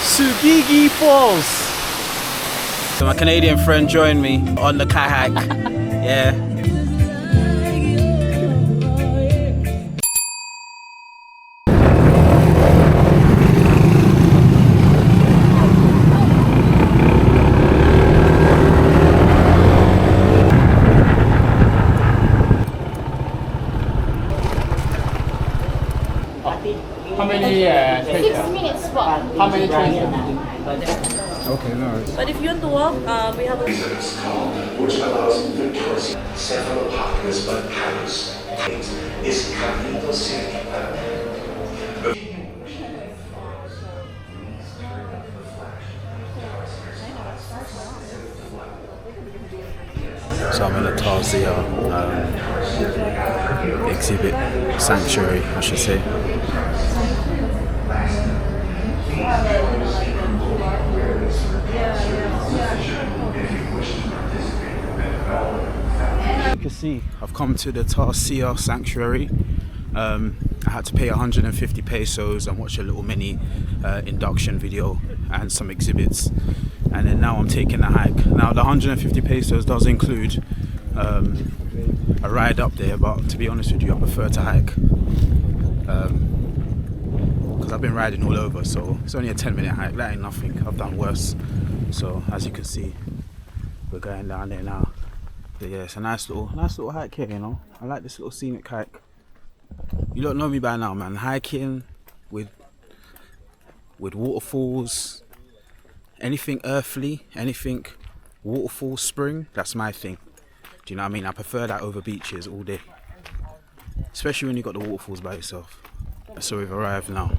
Sugigi Falls. So my Canadian friend joined me on the kayak. Yeah. How many 6 minutes walk. how many trains? Okay, no worries. But if you want to walk, we have a which allows victorious several populous but palace is capital city. So I'm in the Tarzia exhibit sanctuary, I should say. You can see I've come to the Tarzia sanctuary. I had to pay 150 pesos and watch a little mini induction video and some exhibits, and then now I'm taking a hike. Now the 150 pesos does include a ride up there, but to be honest with you, I prefer to hike because I've been riding all over, so it's only a 10-minute hike. That ain't nothing. I've done worse. So as you can see, we're going down there now. But yeah, it's a nice little hike here, you know. I like this little scenic hike. You don't know me by now, man. Hiking with waterfalls, anything earthly, anything waterfall, spring, that's my thing. Do you know what I mean? I prefer that over beaches all day, especially when you got the waterfalls by yourself. So we've arrived now.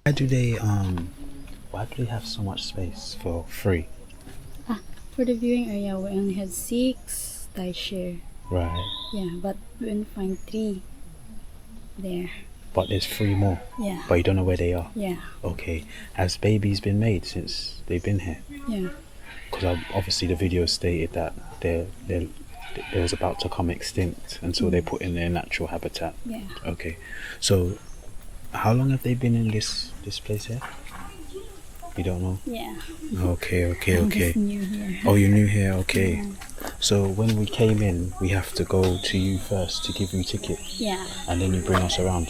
Why do they have so much space for free? For the viewing area, we only had 6 timeshare. Right. Yeah, but we only find 3 there. But there's 3 more. Yeah. But you don't know where they are. Yeah. Okay. Has babies been made since they've been here? Yeah. Because obviously the video stated that they was about to come extinct until they put in their natural habitat. Yeah. Okay. So how long have they been in this place here? You don't know? Yeah. Okay. I'm just new here. Oh, you're new here, okay. Yeah. So when we came in, we have to go to you first to give you tickets. Yeah. And then you bring us around.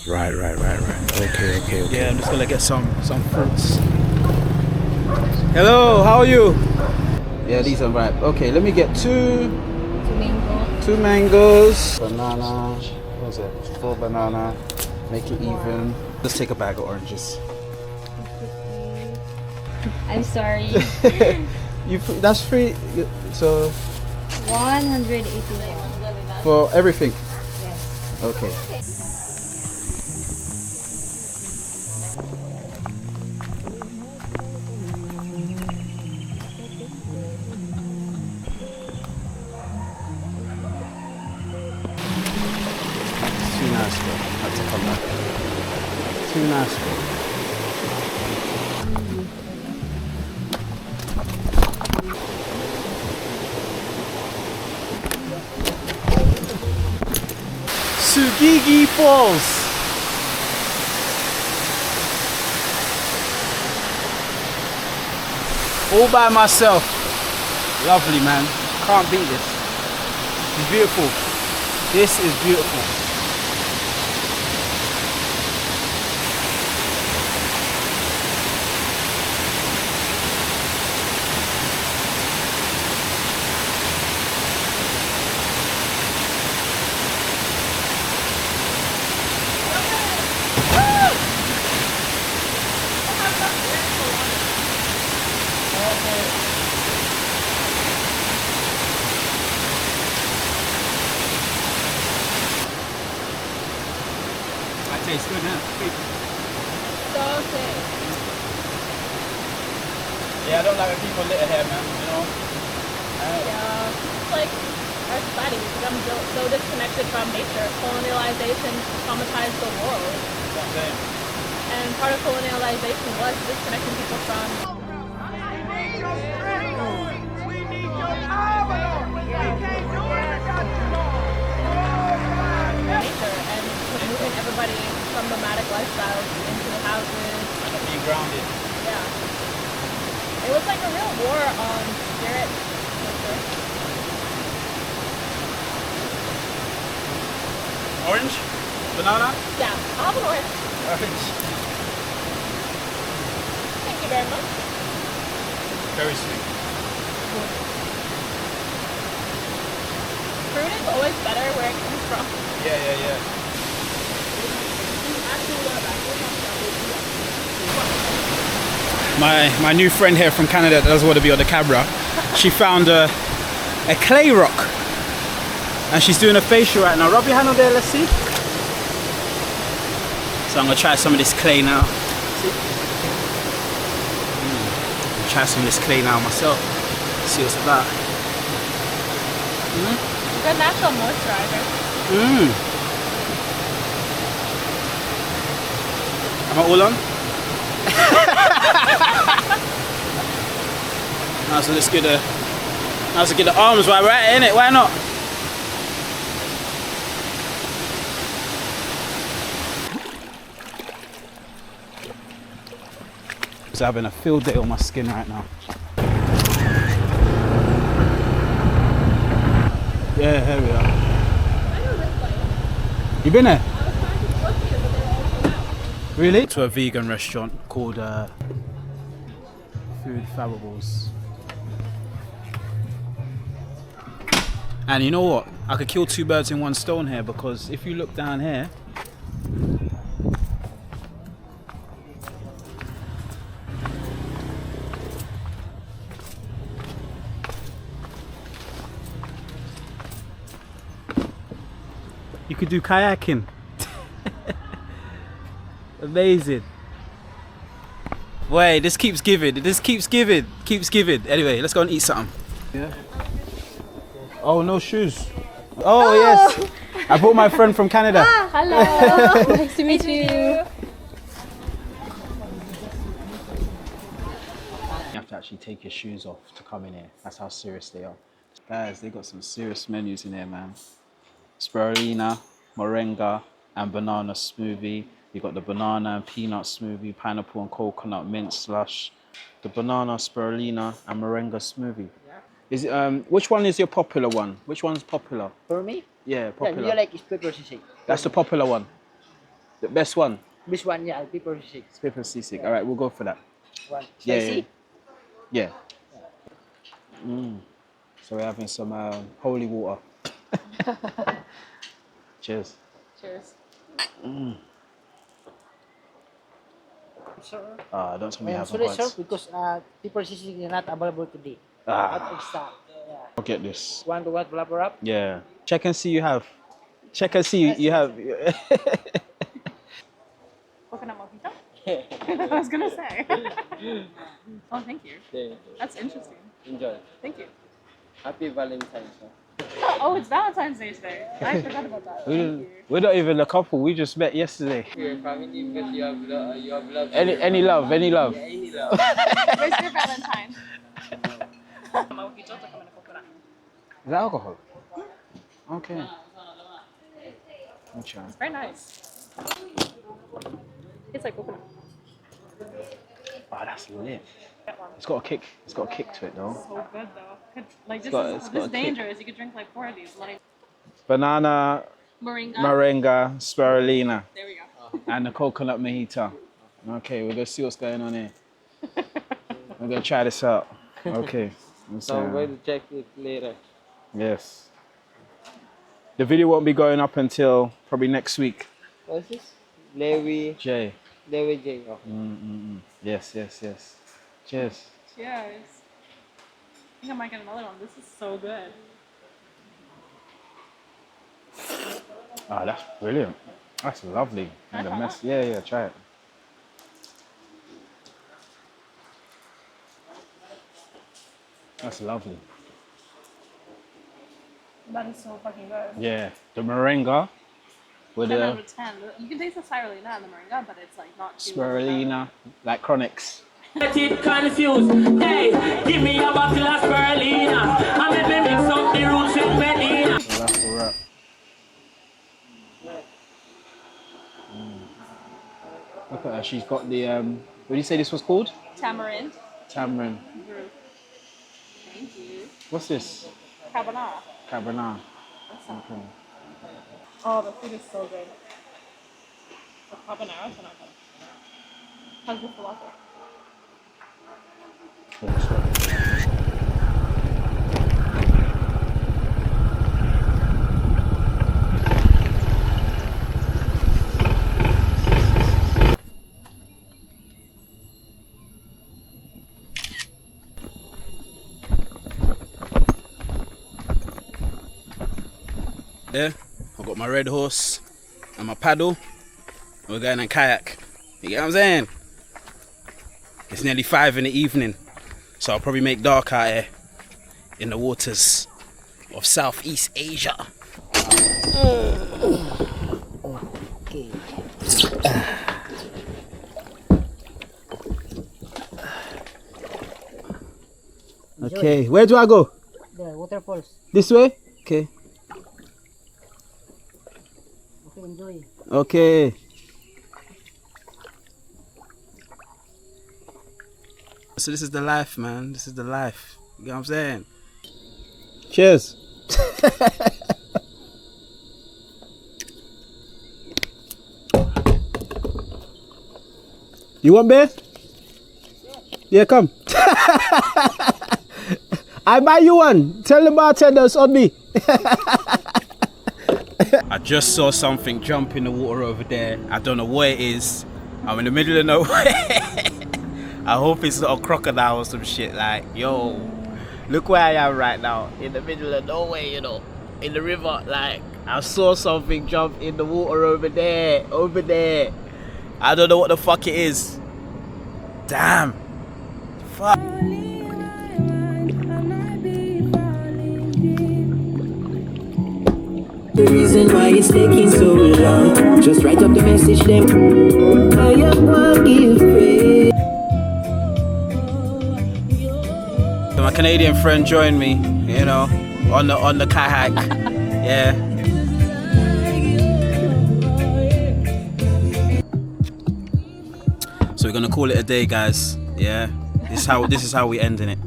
Right. Okay. Yeah, I'm just gonna get some fruits. Hello, how are you? Yeah, these are ripe. Okay, let me get 2 mangoes. Banana. What is it? 4 banana. Make it even. Let's take a bag of oranges. I'm sorry. That's free. So 189. for everything. Yes. Okay. Too nice, bro. I had to come back. Too nice, bro. Sugigi Falls. All by myself. Lovely, man. Can't beat this. It's beautiful. This is beautiful. tastes good, huh? So sick. Yeah, I don't like when people litter here, man. You know. Yeah. It's like our society has become so disconnected from nature. Colonialization traumatized the world. That's what I'm saying. And part of colonialization was disconnecting people from nature and moving everybody from nomadic lifestyles into houses. And being grounded. Yeah. It was like a real war on spirit. Nature. Orange? Banana? Yeah, I'll have an orange. Orange. Thank you very much. Very sweet. Fruit is always better where it comes from. Yeah. My new friend here from Canada that doesn't want to be on the camera, she found a clay rock and she's doing a facial right now. Rub your hand on there, let's see. So I'm gonna try some of this clay now. Try some of this clay now myself. See what it's about. Good natural moisturizer. Am I all on? Now so let's get the arms right in it. Why not? Just having a field day on my skin right now. Yeah, here we are. You been there? Really? To a vegan restaurant called Food Fabbables. And you know what? I could kill two birds in one stone here because if you look down here, you could do kayaking. Amazing. Wait, this keeps giving. Anyway, let's go and eat something. Yeah. Oh, no shoes. Oh, yes. I brought my friend from Canada. Hello. Nice to meet you. You have to actually take your shoes off to come in here. That's how serious they are. Guys, they got some serious menus in here, man. Spirulina, moringa, and banana smoothie. You got the banana and peanut smoothie, pineapple and coconut mint slush, the banana spirulina and moringa smoothie. Is it, which one is your popular one? Which one's popular? For me? Yeah, popular. Yeah, you like pepper sisig. That's the popular one. The best one. This one, yeah, pepper sisig. It's pepper sisig. All right, we'll go for that. One. Yeah, Spicy? Yeah. So we're having some holy water. Cheers. Cheers. Sir. Don't tell me you have Sorry, sir, words. because pepper sisig is not available today. Out of stock. Yeah. I'll get this. Want to what wrapper up? Yeah. Check and see you have. Check and see you have. Coconut mojito? I was gonna say. Oh, thank you. Yeah, That's interesting. enjoy. Thank you. Happy Valentine's Day. Oh, it's Valentine's Day today. I forgot about that. Thank you. We're not even a couple. We just met yesterday. Your family, because you have love. Any love. Any love. Where's your Valentine? Mojito to come in a coconut. Is that alcohol? Okay. I'm trying. It's very nice. It's like coconut. Oh, that's lit. Get one. It's got a kick. It's got a kick to it though. So good though. Like this got- is it's got this a is kick. dangerous. You could drink like 4 of these. Like Banana, moringa. moringa, spirulina, There we go. and the coconut mojito. Okay, we're gonna see what's going on here. We're gonna try this out. Okay. Let's, So I'm going to check it later. yes. The video won't be going up until probably next week. What's this? Lewy Jay. J. Oh. Yes. Cheers. Cheers. I think I might get another one. This is so good. Ah, that's brilliant. That's lovely. And the try mess. Yeah, yeah, try it. That's lovely. That is so fucking good. Yeah, the moringa with 10 out the of 10. You can taste the spirulina and the moringa, but it's like not too spirulina, like chronics. Confused. Hey, give me a bottle of spirulina. I'm let me mix up the roots with Medina. So that's the wrap. Look at her, she's got the, what did you say this was called? tamarind. Tamarind. Thank you. What's this? Carbonara. Carbonara. Okay. Oh, the food is so good. The carbonara is not good. How's the falafel? There, I've got my red horse and my paddle, and we're going on kayak. You get what I'm saying? It's nearly 5 in the evening, so I'll probably make dark out here in the waters of Southeast Asia. Okay, where do I go? The waterfalls. This way? Okay. Okay, enjoy. Okay. So this is the life, man. This is the life. You know what I'm saying? Cheers. You want beer? Yeah, come. I buy you one. Tell the bartenders on me. I just saw something jump in the water over there. I don't know what it is. I'm in the middle of nowhere. I hope it's not a crocodile or some shit. Like, yo, look where I am right now. In the middle of nowhere, you know. In the river. Like, I saw something jump in the water over there. Over there. I don't know what the fuck it is. Damn. Fuck. The reason why it's taking so long. Just write up the message then. I am what give praise. So my Canadian friend joined me, you know, on the kayak. Yeah. So we're gonna call it a day, guys. Yeah. This is how we're ending it.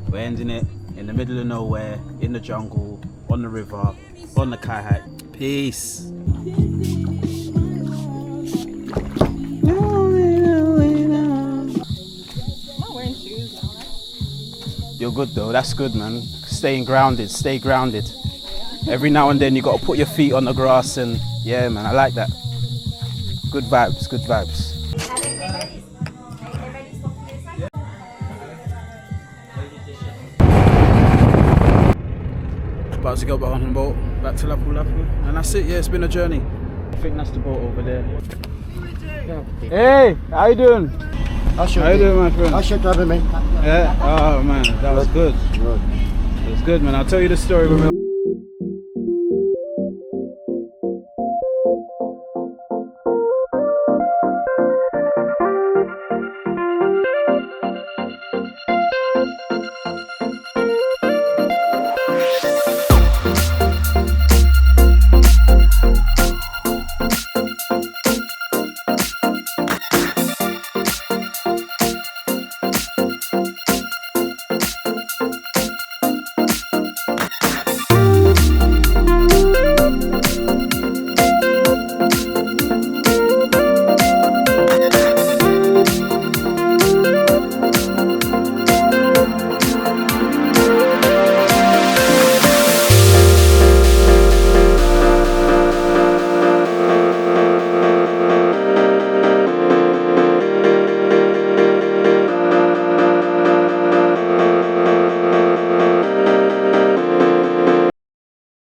We're ending it in the middle of nowhere, in the jungle, on the river, on the kayak. Peace. I'm not wearing shoes now, right? You're good though, that's good, man. Staying grounded, stay grounded. Every now and then you gotta put your feet on the grass and yeah, man, I like that. Good vibes, good vibes. About to go back on the boat, back to Lapu Lapu, and that's it. Yeah, it's been a journey. I think that's the boat over there. Hey, how you doing? How you doing, my friend? How's your travel, man? Yeah. Oh man, that was good. It was good, man. I'll tell you the story when we're